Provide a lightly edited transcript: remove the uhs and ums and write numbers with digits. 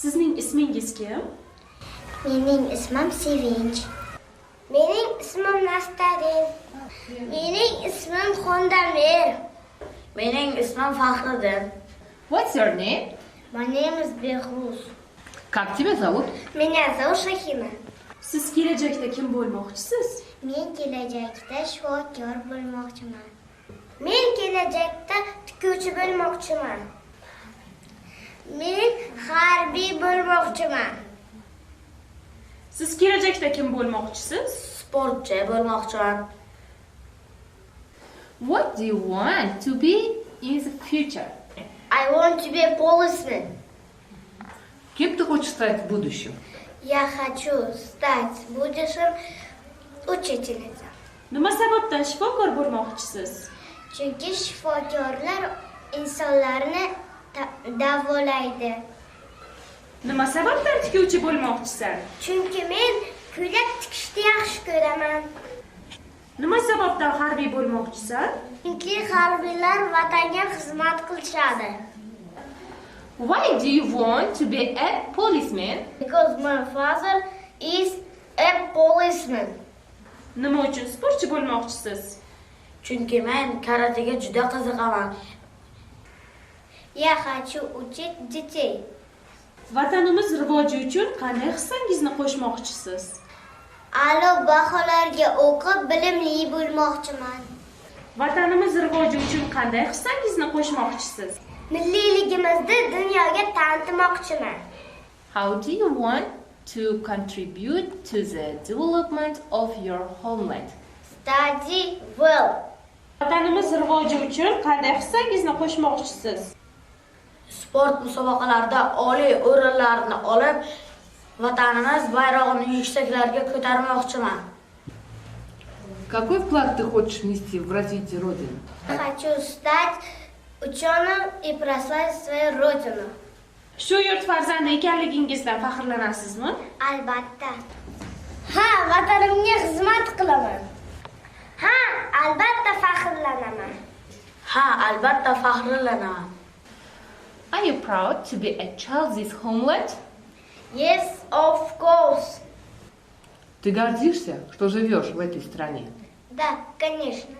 Sizning ismingiz kim? Mening ismim Sevinch. Mening ismim Nastarin. Mening ismim Xondamir. Mening ismim Faxriddin. What's your name? My name is Behruz. Как тебя зовут? Меня зовут Shahima. Siz kelajakda kim bo'lmoqchisiz? Men kelajakda shifokor bo'lmoqchiman. Men kelajakda tikuvchi bo'lmoqchiman. Men harbiy bo'lmoqchiman. Siz kelajakda kim bo'lmoqchisiz? Sportchi bo'lmoqchiman. What do you want to be in the future? I want to be a policeman. Кем ты хочешь стать в будущем? Я хочу стать в будущем учительницей. Nima sababdan shifokor bo'lmoqchisiz? Chunki shifokorlar insonlarni davolaydi. Nima sababdan tikuvchi bo'lmoqchisan? Chunki men ko'ylak tikishni yaxshi ko'raman. Nima sababdan harbiy bo'lmoqchisan? Chunki harbiylar vatanga xizmat qilishadi. Why do you want to be a policeman? Because my father is a policeman. Nima uchun sportchi bo'lmoqchisiz? Chunki men karatega juda qiziqaman. Я хочу учить детей. Vatanimiz rivoji uchun qanday hissangizni qo'shmoqchisiz? A'lo baholarga o'qib bilimli bo'lmoqchiman. Vatanimiz rivoji uchun qanday hissangizni qo'shmoqchisiz? Milliyligimizni dunyoga tanitmoqchiman. How do you want to contribute to the development of your homeland? Study well. Vatanimiz rivoji uchun qanday hissangizni qo'shmoqchisiz? Sport musobaqalarida oliy o'rinlarni olib, vatanimiz bayrog'ini yuksaklarga ko'tarmoqchiman. Какой вклад ты хочешь внести в развитие Родины? Хочу стать ученым и прославить свою родину. Shu yurt farzandi ekanligingizdan faxrlanasizmi? Albatta. Ha, vatanimga xizmat qilaman. Ha, albatta faxrlanaman. Ha, albatta faxrlanaman. Are you proud to be a child of this homeland? Yes, of course. Ты гордишься, что живешь в этой стране? Да, конечно.